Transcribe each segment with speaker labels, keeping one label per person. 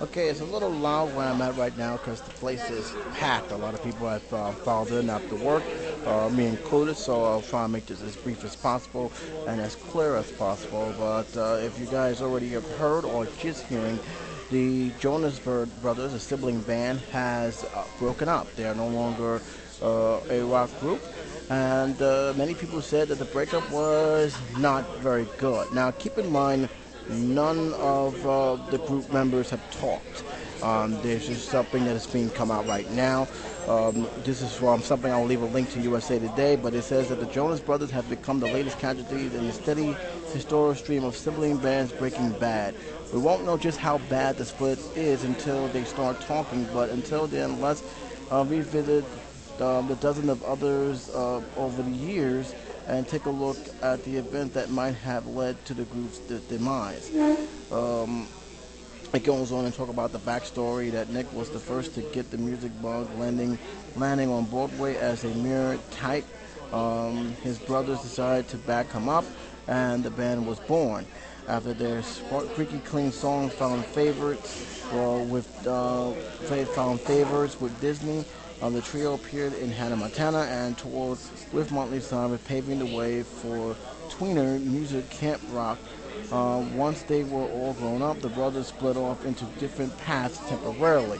Speaker 1: Okay, it's a little loud where I'm at right now because the place is packed. A lot of people have filed in after work, me included, so I'll try and make this as brief as possible and as clear as possible. But if you guys already have heard or just hearing, the Brothers, a sibling band, has broken up. They are no longer a rock group. And many people said that the breakup was not very good. Now, keep in mind, none of the group members have talked. There's just something that is being come out right now. This is from something I'll leave a link to USA Today, but it says that the Jonas Brothers have become the latest casualties in the steady historical stream of sibling bands breaking bad. We won't know just how bad the split is until they start talking, but until then, let's revisit the dozen of others over the years and take a look at the event that might have led to the group's demise. Um, it goes on and talk about the backstory that Nick was the first to get the music bug, landing on Broadway as a mere type. His brothers decided to back him up, and the band was born. After their creaky clean songs found favorites with Disney, the trio appeared in Hannah Montana and toured with Monthly Cyrus, paving the way for tweener music camp rock. Once they were all grown up, the brothers split off into different paths temporarily.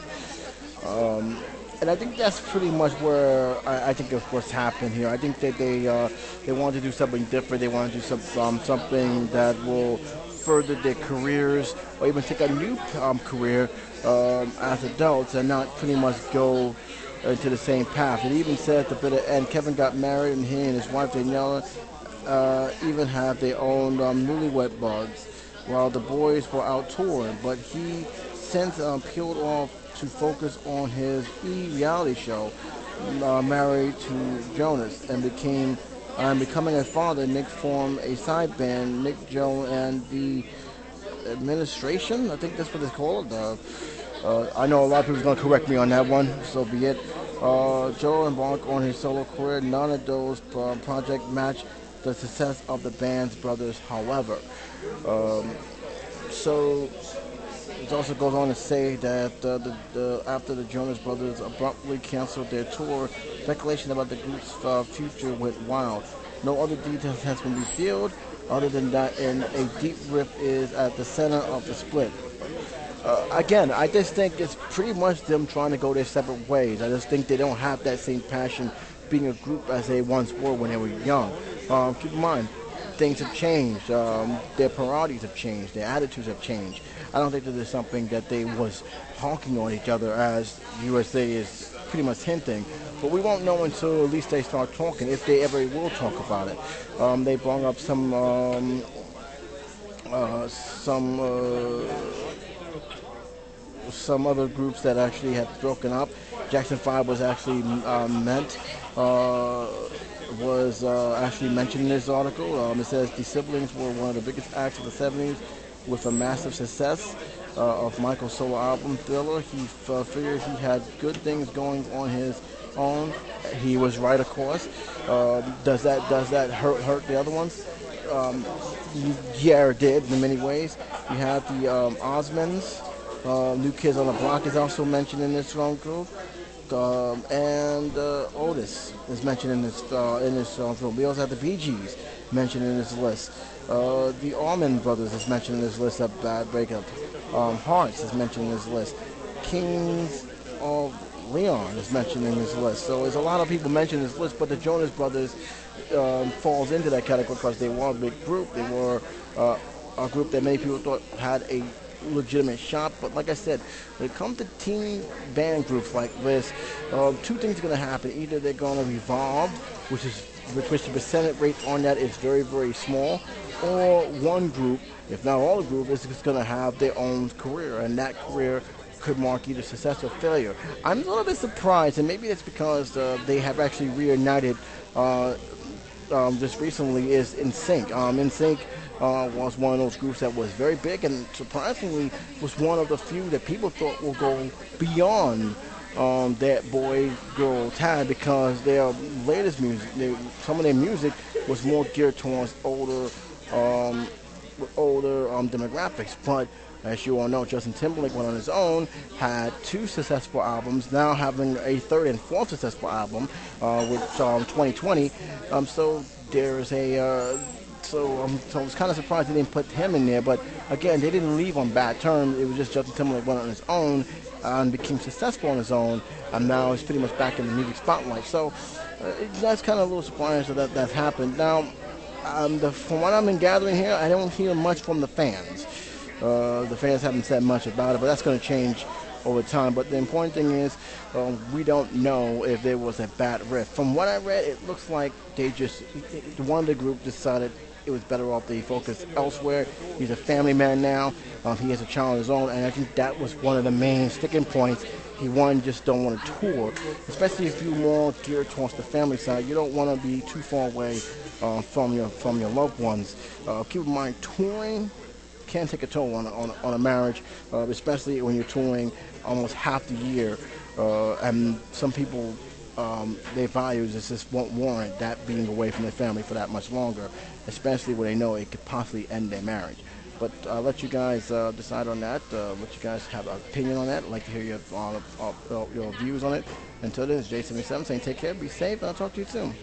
Speaker 1: Um, and I think that's pretty much where I think of what's happened here. I think that they want to do something different. They want to do something that will further their careers or even take a new career as adults and not pretty much go into the same path. It even said at the bitter end, Kevin got married and he and his wife Daniela even have their own newlywed buds while the boys were out touring. But he since peeled off to focus on his reality show, married to Jonas, and becoming a father. Nick formed a side band, Nick, Joe, and the administration. I think that's what it's called. I know a lot of people are going to correct me on that one, so be it. Joe embarked on his solo career. None of those projects matched the success of the band's brothers, however. Um, so it also goes on to say that after the Jonas Brothers abruptly canceled their tour, speculation about the group's future went wild. No other details has been revealed other than that and a deep rift is at the center of the split. Again, I just think it's pretty much them trying to go their separate ways. I just think they don't have that same passion being a group as they once were when they were young. Keep in mind, things have changed. Their priorities have changed. Their attitudes have changed. I don't think that there's something that they was honking on each other as USA is pretty much hinting. But we won't know until at least they start talking, if they ever will talk about it. They brought up some other groups that actually had broken up. Jackson 5 was actually actually mentioned in this article. It says the siblings were one of the biggest acts of the 70s with a massive success of Michael's solo album Thriller. He figured he had good things going on his own. He was right, of course. Does that hurt the other ones? Um, yeah, it did in many ways. You have the Osmonds. New Kids on the Block is also mentioned in this group. And Otis is mentioned in this group. We also have the Bee Gees mentioned in this list. The Allman Brothers is mentioned in this list of bad breakup. Hearts is mentioned in this list. Kings of Leon is mentioned in this list. So there's a lot of people mentioned in this list, but the Jonas Brothers falls into that category because they were a big group. They were a group that many people thought had a legitimate shot. But like I said, when it comes to teen band groups like this, two things are going to happen. Either they're going to evolve, which the percentage rate on that is very, very small, or one group, if not all the group, is just going to have their own career, and that career could mark either success or failure. I'm a little bit surprised, and maybe it's because they have actually reunited just recently, is NSYNC. NSYNC was one of those groups that was very big and surprisingly was one of the few that people thought will go beyond that boy-girl tag because their latest music, some of their music was more geared towards older with older demographics. But as you all know, Justin Timberlake went on his own, had two successful albums, now having a third and fourth successful album, with 2020. So there's a so I was kind of surprised they didn't put him in there. But again, they didn't leave on bad terms. It was just Justin Timberlake went on his own and became successful on his own, and now he's pretty much back in the music spotlight. So that's kind of a little surprising that that's happened. Now, from what I've been gathering here, I don't hear much from the fans. The fans haven't said much about it, but that's going to change over time. But the important thing is, we don't know if there was a bad riff. From what I read, it looks like one of the group decided it was better off they focus elsewhere. He's a family man now. He has a child of his own, and I think that was one of the main sticking points. Just don't want to tour, especially if you're more geared towards the family side. You don't want to be too far away from your loved ones. Keep in mind, touring can take a toll on a marriage, especially when you're touring almost half the year, and some people, their values just won't warrant that being away from their family for that much longer, especially when they know it could possibly end their marriage. But I'll let you guys decide on that. Let you guys have an opinion on that. I'd like to hear your views on it. Until then, it's J77 saying take care, be safe, and I'll talk to you soon.